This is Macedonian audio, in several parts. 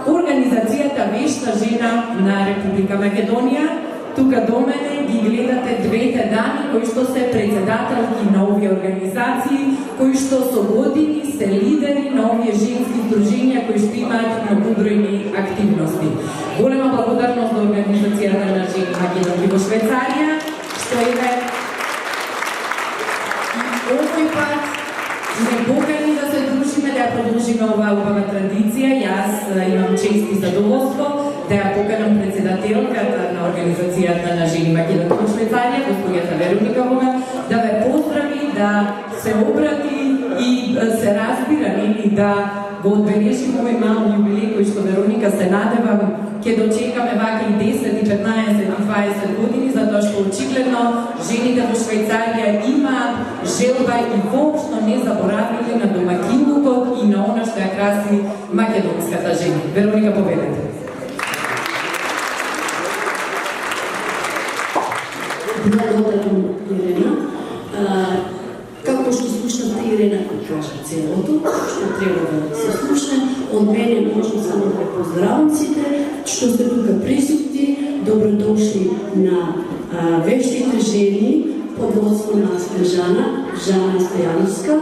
Организацијата Вешта жена на Република Македонија тука до мене ги гледате двете дами кои што се председателки на овие организации, кои што со години се лидери на овие женски здруженија кои што имаат многобројни активности. Голема благодарност на организацијата на жени македонки во Швајцарија, што е овој пат не покани да се дружиме, да ја продолжиме оваа убава традиција. Јас имам чест и задоволство да ја поканам председателката на организацијата на жени македонки во Швајцарија, госпоѓата Вероника Вога, да ве поздрави, да се обрати и се разбира, нели, да го одбележиме овој мал јубилеј кој што Вероника се надевам ќе дочекаме вака и 10, и 15, и 20 години, затоа што очигледно жените во Швајцарија имаат желба и воопшто не заборавиле на домакинлукот и на она што ја краси македонската жена. Вероника, поведете. Благодарам, Ирена. Како што слушнавте, Ирена кажа целото, што треба да се слушне. Од мене можам само да поздравам сите што сте тука присутни. Добродошли на вештите жени под водство на Снежана, Жана Стојановска,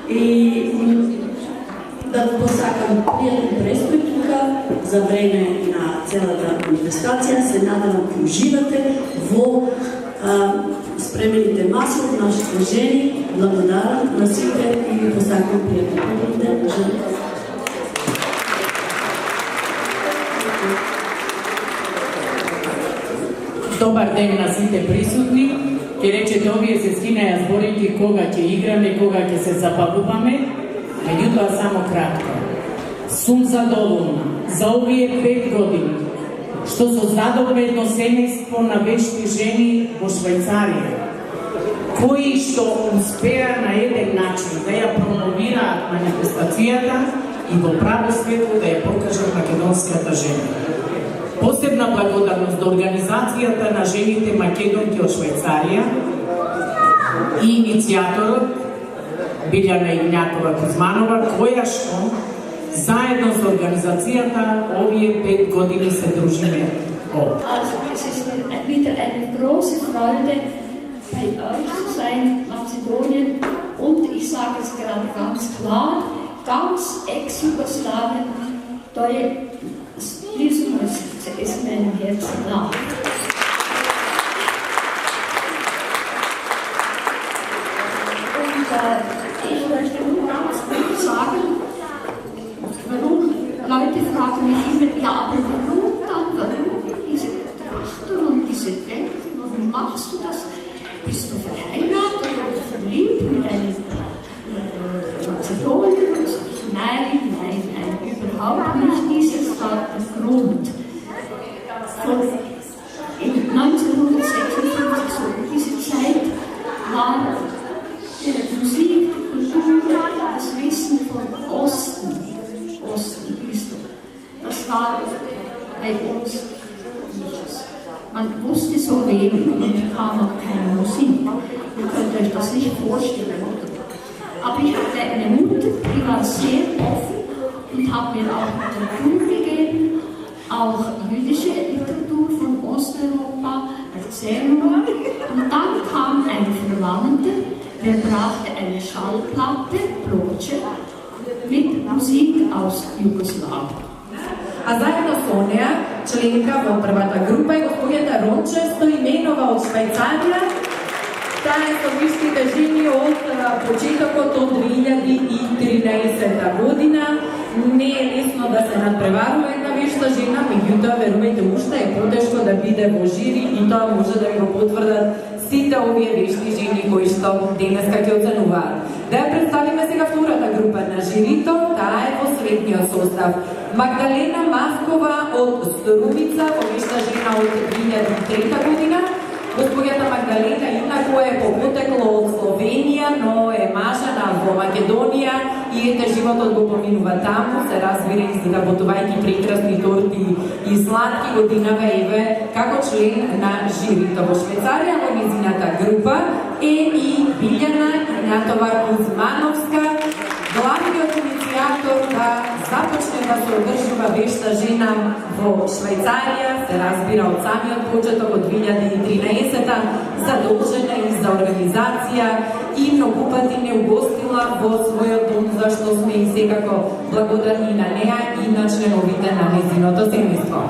и да посакам пријатен престој тука за време на целата манифестација. Се надевам да уживате во спремените маси од нашите жени. Благодарам на сите и ви посакам пријатен ден. Добар ден на сите присутни. Ке речете, овие се скинаја зборите кога ќе играме, кога ќе се забавуваме, меѓутоа само кратко. Сум задоволна за овие 5 години што создадовме едно семејство на вешти жени во Швајцарија, кои што успеа на еден начин да ја промовираат манифестацијата и во право светло да ја покажат македонската жена. Посебна благодарност до Организацијата на жените македонки од Швајцарија и иницијаторот Билјана Игњатова Кузманова, која што заедно со организацијата овие 5 години се дружиме овде. Also es ist wieder eine große Freude, bei euch zu sein, Mazedonien, und ich sage es gerade ganz klar, ganz Ex-Jugoslawien, ist meinem Herzen nach. Und ich möchte nur ganz kurz sagen, warum Leute fragen mich immer, ja, aber warum diese Trachten und diese Denken, warum machst du das? Bist du verheiratet oder verliebt mit einem Mazedonier? Nein, überhaupt nicht. Dieses war der Grund. In 1956, so diese Zeit, war die Musik, die Kultur, das Wissen von Osten, das war bei uns nichts. Man wusste so wenig und bekam auch keine Musik. Ihr könnt euch das nicht vorstellen. Aber ich hatte eine Mutter, die war sehr offen und hat mir auch Literatur gegeben, auch jüdische Literatur von Osteuropa, Erzählungen. Und dann kam ein Verwandter, der brachte eine Schallplatte, Ploče, mit Musik aus Jugoslawien. А заедно со неа, членка во првата група е господјата Ронче Стоименова од Швајцарија. Таа е со виштите жени од почетокот од 2013 година. Не е лесно да се надпреварува една вишта жена, меѓутоа верувајте, уште е потешко да биде во жири и тоа може да ви го потврдат сите овие вешти жени кои што денеска ќе оценуваат. Да ја представиме сега втората група на жирито, таа е во средниот состав. Магдалена Маскова од Струмица, вешта жена од 2003 година. Господјата Магдалена инаку е по потекло од Словенија, но е мажена во Македонија и ете животот го поминува таму, се разбира и заработувајќи прекрасни торти и сладки годинава еве како член на жирито во Швајцарија. Во нејзината група е и Билјана Игњатова Кузмановска, Главниот иницијатор да започне да се одржува вешта жена во Швајцарија се разбира од самиот почеток од 2013-та, задолжена и за организација и многу пати не угостила во својот дом, зашто сме и секако благодарни на неа и на членовите на нејзиното семејство.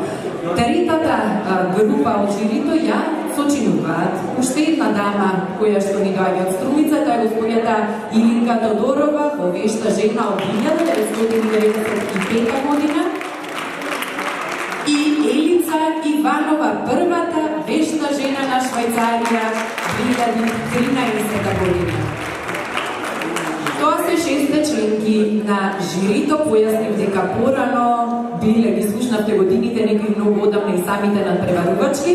Третата група од жирито ја сочинуваат уште една дама која што ни доаѓа од Струмица, тоа е господјата Илинка Тодорова во вешта жена од 1995 година и Елица Иванова, првата вешта жена на Швајцарија 2013 година. Тоа се 6 членки на жирито, појаснив дека порано биле ги слушнавте годините, некои многу одамна и самите надпреварувачки,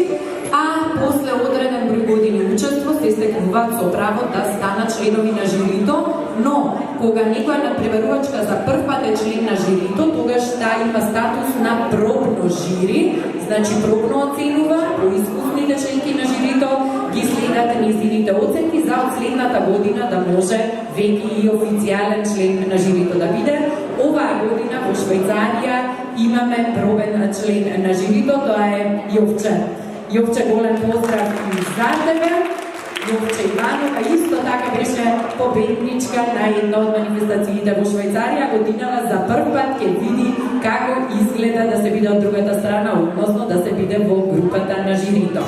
а после одреден број години учество се стекнуваат со право да станат членови на жирито, но кога некоја надпреварувачка за прв пат е член на жирито, тогаш таа има статус на пробно жири, значи пробно оценува, поискусните членки на жирито ги следат нејзините оценки за од следната година да може веќе и официјален член на жирито да биде. Оваа година во Швајцарија имаме пробен член на жирито, тоа е Јовче. Јовче, голем поздрав и за тебе. Јовче Иванова исто така беше победничка на една од манифестациите во Швајцарија, годинава за прв пат ќе види како изгледа да се биде од другата страна, односно да се биде во групата на жирито.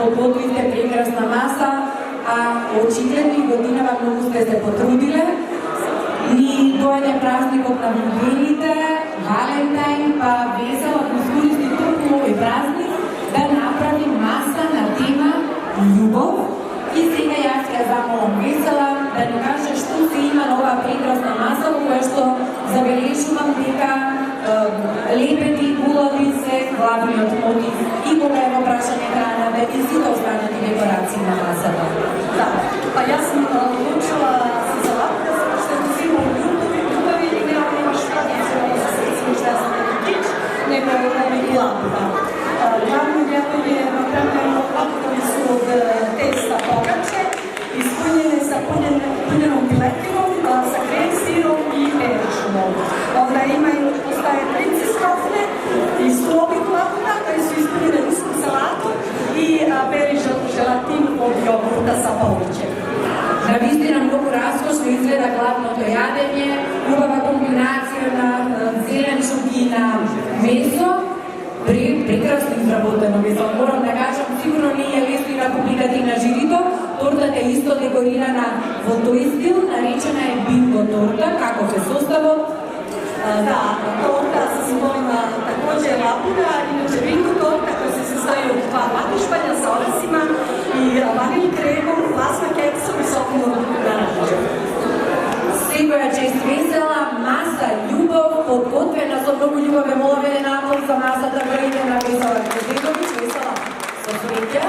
Подготвите прекрасна маса, а очигледно и годинава многу сте се потрудиле. Ни доаѓа празникот на влюбените, Валентайн, па весела го искористи токму овој празник да направи маса на тема љубов. И сега јас ја замолам Весела да ни каже што се има на оваа прекрасна маса, која што забележувам дека лепети, булави се главниот мотив и кога е во прашање храната и сите останати декорации на масата. Да, па јас сум одлучила се за лапка, што си имам љубови и немаш традиционално да се измишта за некој него и лампа. Главно јавно е направено лапкови со од теста погаче ispunjene sa punjenom piletinom, sa krem sirom i perišumom. Onda postaje princeskofne i slobih lapuna koje su ispunjene ruskom salatom i beri želatin od jogurta sa povrćem. Navistina mnogo raskošno izgleda glavното jadenje, ljubava kombinacija na zelenčuk i na meso, прекрасно изработено месо. Морам да кажам, сигурно не е лесно и да публикате на жирито. Тортата е исто декорирана во тој стил, наречена е бинго торта, каков е составот. Da, torta sa simbolom takođe lapuna, inače bingo torta koja se sastoji od 2 vatišpanja sa orisima i vanilj kremom, plasma keksom i sokom od naranđa. Секоја чест весела, маса, љубов, подготвена со многу љубов е молаве напор за масата бројите на Весела Козегович, весела со среќа.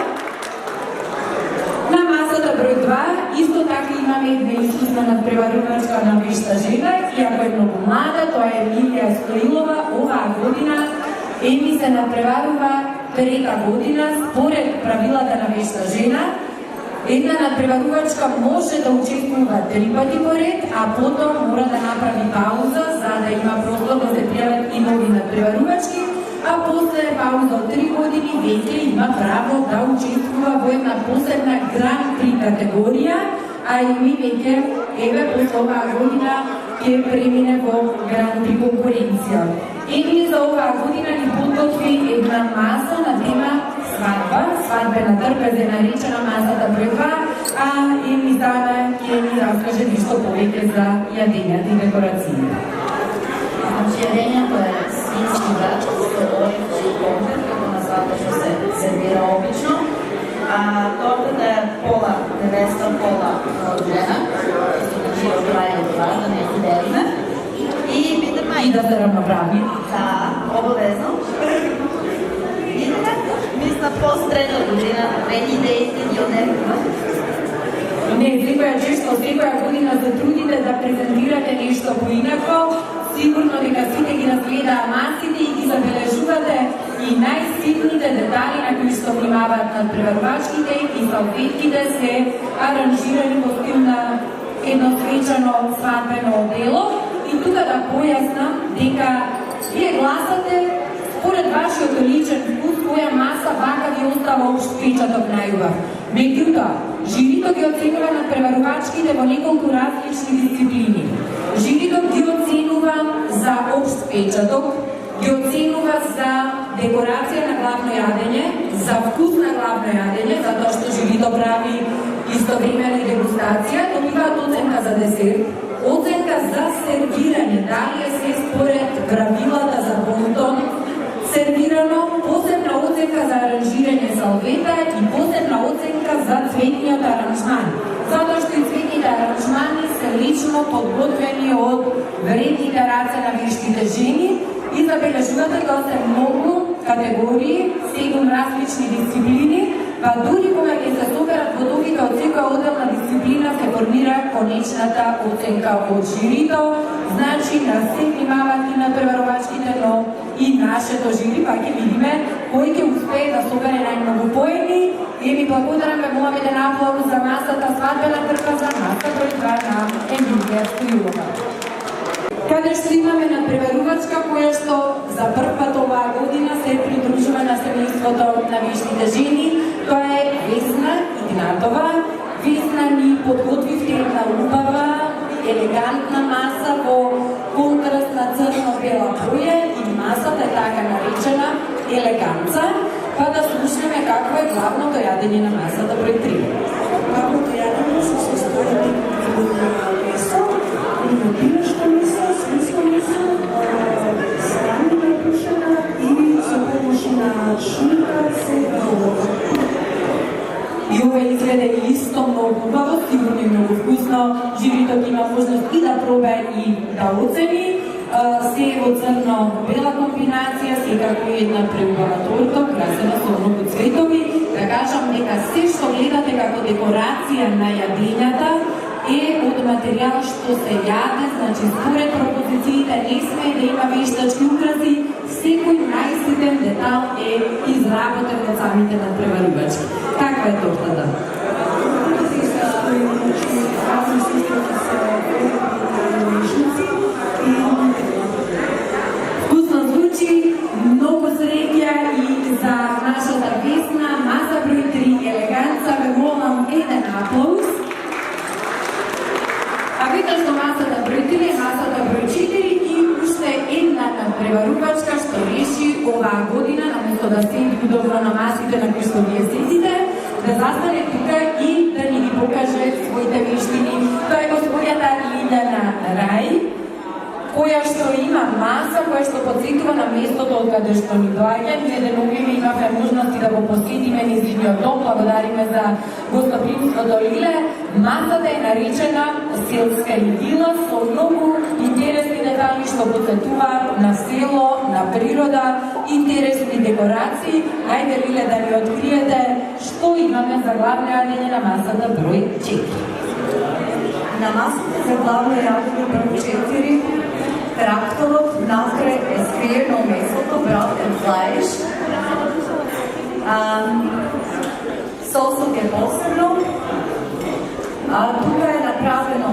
На масата број 2, исто така имаме една искусна надпреварувачка на вешта жена, иако е многу млада, тоа е Емилија Стоилова, оваа година Еми се надпреварува 3-та година според правилата на вешта жена. Една надпреварувачка може да учествува 3 пати поред, а потом мора да направи пауза за да има простор да се пријават и нови надпреварувачки, а после пауза од 3 години веќе има право да учествува во една посебна Гран-при категорија, а и ми веќе еве после оваа година ќе премине во Гран-при конкуренција. Еми за оваа година ни подготви една маса на тема свадба, свадбена трпезе наречена масата број 2, а Еми Зана ќе ни раскаже нешто повеќе за јадењата и декорациите. Значи, јадењето е свински врач, солојев и конфет, како на свадба што се сервира обично. Тортата е пола невеста, пола жена, што значи одбираја това, да не се делиме. И да се равноправни. Да, обавезно. Мисля, по-средна година, 2019. Не, секоја година се трудите да презентирате нешто поинако, сигурно дека сите ги наследаа масите и ги забележувате и најситните детали на кои што внимаваат надпреварувачките и салфетките се аранжирани во стил на едно свечано свадбено одело. И тука да појаснам дека вие гласате според вашиот личен вкус која маса вака ви остава општ впечаток најубав. Меѓутоа, жирито ги оценува надпреварувачките во неколку различни дисциплини. Жирито ги оценува за општ впечаток, ги оценува за декорација на главно јадење, за вкус на главно јадење, затоа што жирито прави истовремена дегустација, добиваат оценка за десерт, оценка за сервирање, дали е се според правилата за бонтон сервирано, посебна оценка за аранжирање салвета и посебна оценка за цветниот аранжман. Затоа што и цветните аранжмани се лично подготвени од вредните раце на вештите жени и забележувате тоа се многу категории, 7 различни дисциплини, па дури кога ќе се соберат водовите од секоја отделна дисциплина се формира конечната оценка од жирито. Значи, на се внимават и надпреварувачките, но и нашето жири, па ќе видиме кој ќе успее да собере најмногу поени. И ви благодарам, ве молам еден аплауз за масата свадбена трпеза, маса број 2 на Емилија Стоилова. Каде што имаме надпреварувачка која што за прв пат оваа година се придружува на семејството на вештите жени. Тоа е Весна Игнатова. Весна ни подготвивте една убава, елегантна маса во контраст на црно-бела боја и масата е така наречена елеганца. Па да слушнеме какво е главното јадење на масата број 3. Главното јадење се состои од месо, има пилешко месо, свинско месо, странина пушена и со помош на шунка се голода. И ова изгледа исто многу убаво, сигурно и многу вкусно. Жирито има можност и да проба и да оцени. Се е во црно-бела комбинација, секако една преубава торта, украсена со многу цветови. Да кажам дека се што гледате како декорација на јадењата е од материјал што се јаде, значи според пропозициите не сме да има вештачки украси, секој најситен детал е изработен од самите надпреварувачки. Каква е тортата? Се и за нашата песна Маса број 3 Елеганца, ве молам еден аплауз. А видаш што масата број 3 е масата број 4 и уште една надпреварувачка што реши оваа година, наместо да седи добро на масите на кои што вие седите, да застане тука и да ни ги покаже своите вештини. Тоа е господјата Лиљана Рај, која што има маса, која што подсетува на местото од каде што ни доаѓа. Ние деногиве имавме можности да го посетиме нејзиниот дом, благодариме за гостопримството Лиле. Масата е наречена селска идила со многу интересни детали што подсетуваат на село, на природа, интересни декорации. Ајде Лиле да ни откриете што имаме за главно јадење на масата број 4. На масата за главно јадење број 4 тракторот накрај е свиено месото, братен флаеш. Сосот е посебно. Тука е направено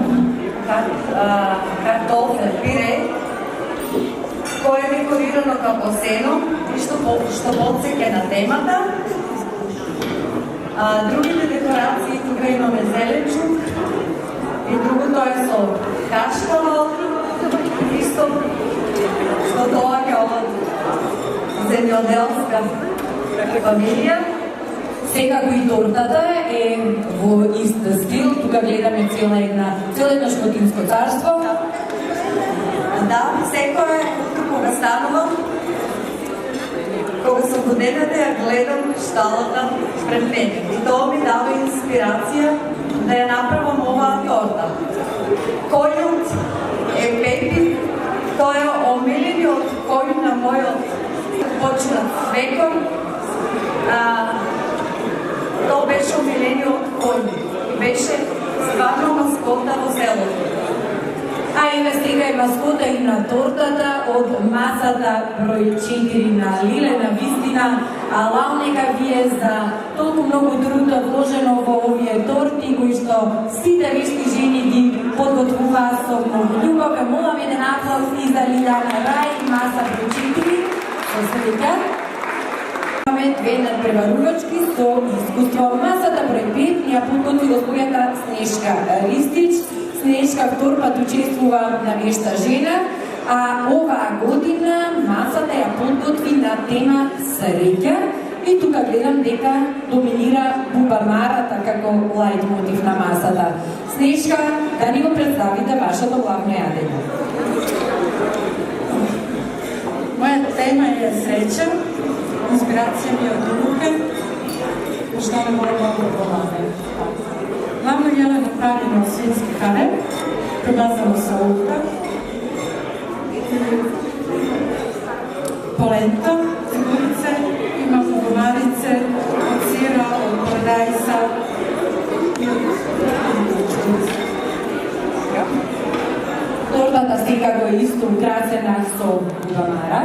картофел пире, кој е декорирано како сено и што подсеќа на темата. Другите декорации тука имаме зеленчук и другото е со кашкава, исто што доаѓа од земјоделска фамилија. Секако и тортата е во ист стил, тука гледаме цело едно шкотинско царство. Да, секој кога станувам, кога сум во детете, ја гледам шталата пред мене. И тоа ми дава инспирација да ја направам оваа торта. Коњот е Пепи, тој е омилениот коњ на мојот почнат свекор. Тоа беше омилениот коњ. Беше стварно маскота во селото. А еве сега е маскота и на тортата од масата број 4 на Лиле. На вистина, алал нека вие за толку многу труд вложено во овие торти, кои што сите вишти жени ги подготвуваат со многу љубов. Ве молам еден аплауз и за Лиљана Рај и маса број 4. Со среќа. Имаме две надпреварувачки со искуство. Масата број 5 ни ја подготви господјата Снежка Ристич. Снежка втор пат учествува на Вешта жена, а оваа година масата ја подготви на тема среќа и тука гледам дека доминира бубамарата како лајт мотив на масата. Снежка, да ни го представите вашето главно јадење. Моја тема е среќа, инспирација ми од уnuke, што не мора да го помагам. Главно јадење направено свински каре, премазано со лука, полента, цибулице, има бубамарице, од сира, од парадајса и од Тортата секако е исто украсена со бубамара.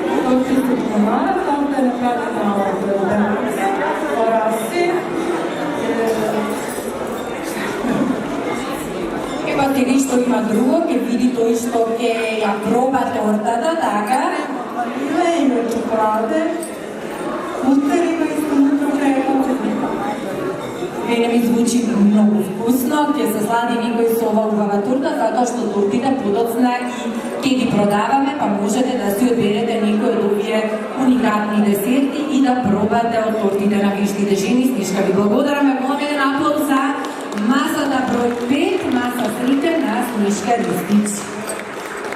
Тоа е бубамара, торта е направена од ораси, Ева теги што има друго, ќе види тој што ќе ја проба тортата, така? ваниле, има чоколаде, утер има исто мутро крема. Мене ми звучи многу вкусно, ќе се слади некој со ова убава торта, затоа што тортите подоцна и ќе ги продаваме, па можете да си одберете некој од овие уникатни десерти и да пробате од тортите на вештите жени. Снежка ви благодараме, молам еден аплауз за масата број 5, маса среќа на Снежка Ристич.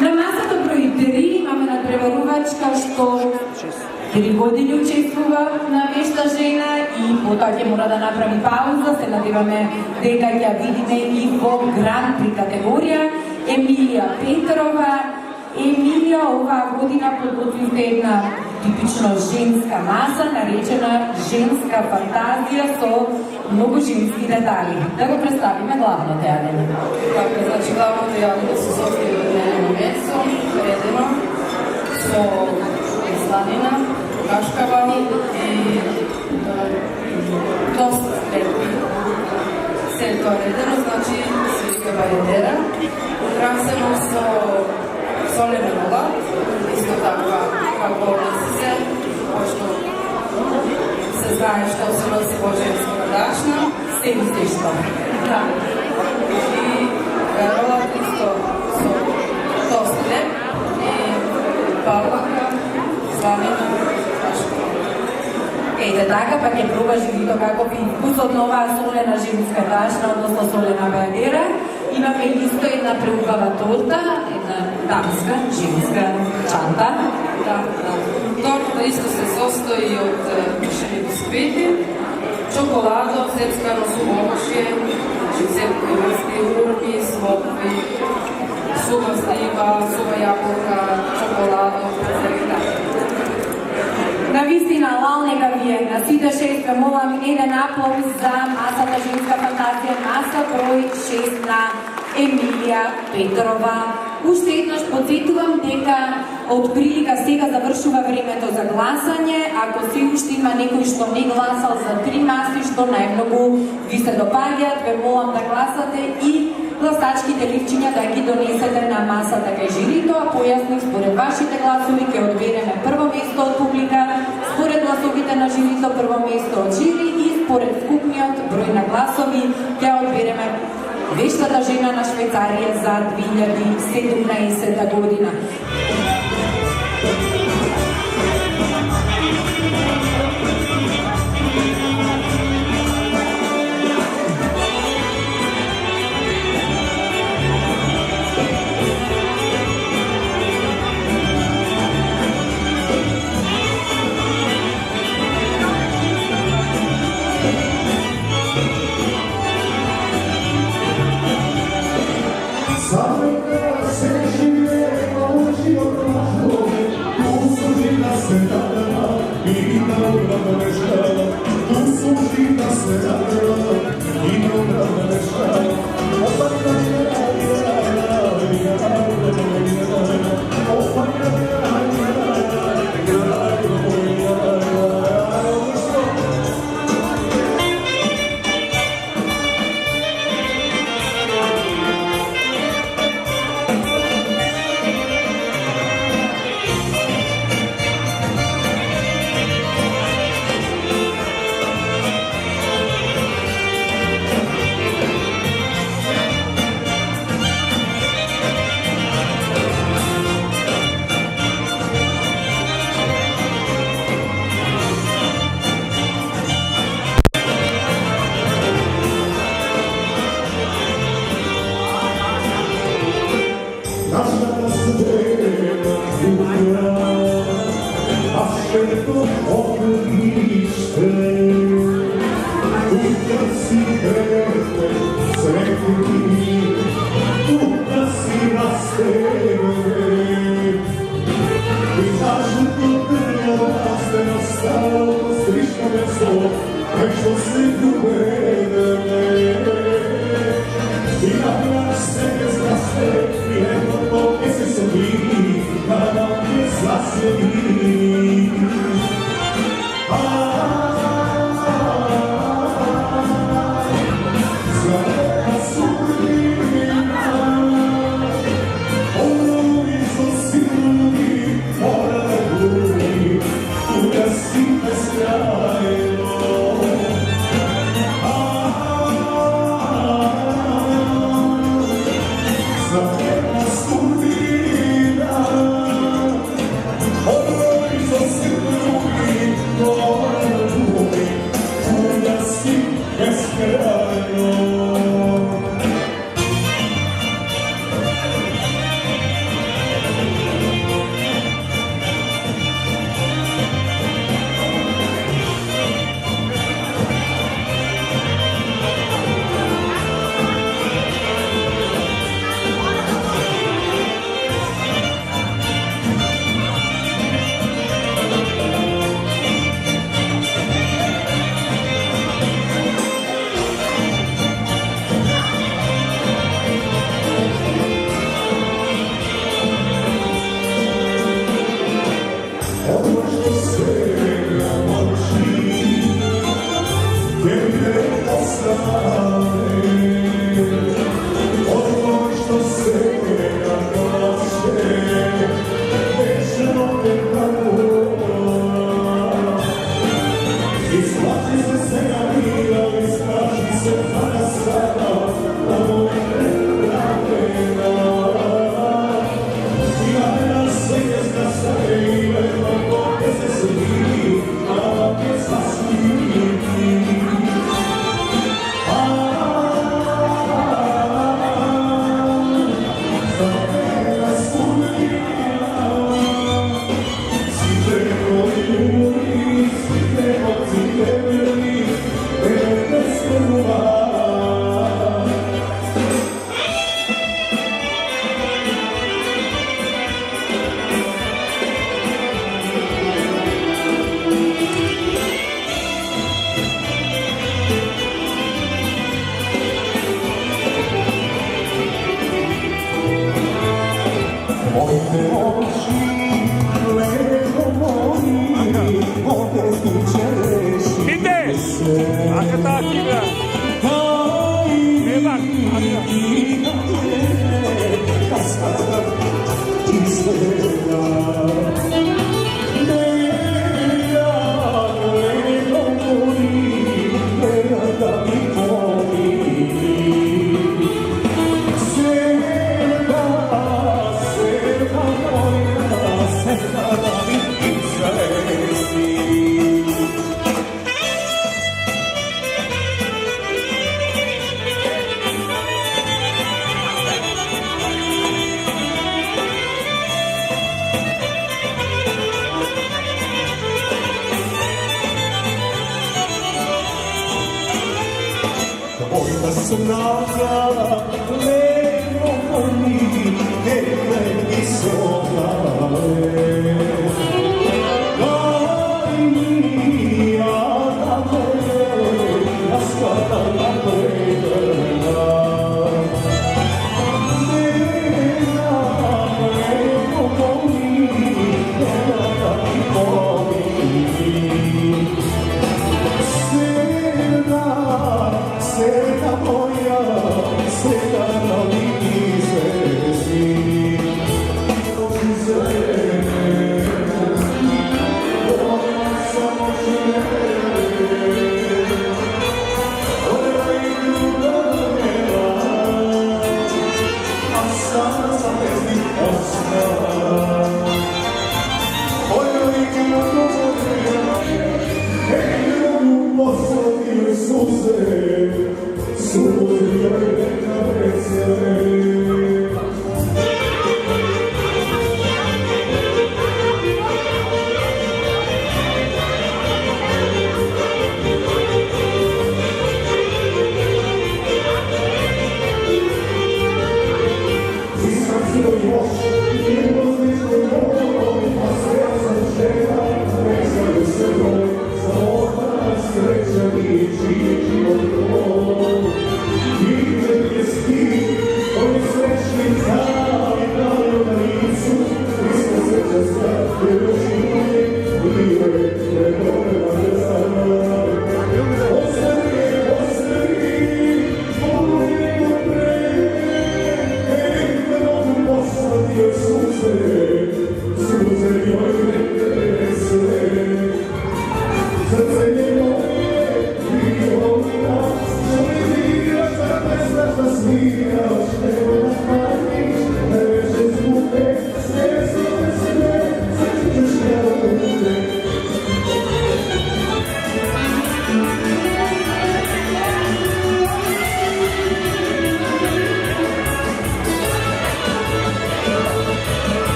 На масата број 3 имаме надпреварувачка што 3 години учествува на Вешта жена и потоа ќе мора да направи пауза. Се надеваме дека ќе видиме и во Гран При категорија Емилија Петрова. Емилија оваа година подготвивте една типично женска маса, наречена женска фантазија со многу женски детали. Да го представиме главното јадење. Така, значи главното јадење се состои од мелено месо, редено, со сланина, кашкава и доста лепи. Се тоа редено, значи свирка баретера, украсено со солена вода, исто така како лисице, кој знае што се носи во женската дашна, седи се што. Да. И ролат исто со тост хлеб и палака, сладина, ташко. Ете така, па ќе пробаш видите каков е вкусот на оваа солена женска дашна, односно солена бајадера. Имаме исто една преубава торта, една дамска, женска чанта. Да. Тортата исто се состои од пушени бисквити, чоколадо, сепскано сувовошје, сепки врсти урми, слопви, сува слива, сува јаболка, чоколадо, пецелита. Навистина, лал нека вие на сите 6 ве молам еден аплауз за масата женска фантазија, маса број 6 на Емилија Петрова. Уште еднаш подсетувам дека од прилика сега завршува времето за гласање. Ако се уште има некој што не гласал за 3 маси што најмногу ви се допаѓаат, ве молам да гласате и гласачките ливчиња да ги донесете на масата кај жирито, а појасних според вашите гласови ќе одбереме прво место од публика, според гласовите на жирито прво место од жири и според скупниот број на гласови ќе одбереме вештата жена на Швајцарија за 2017 година. It's Ide! Ako tak igra? Nema, Serca moja, serca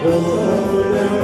Ostavljam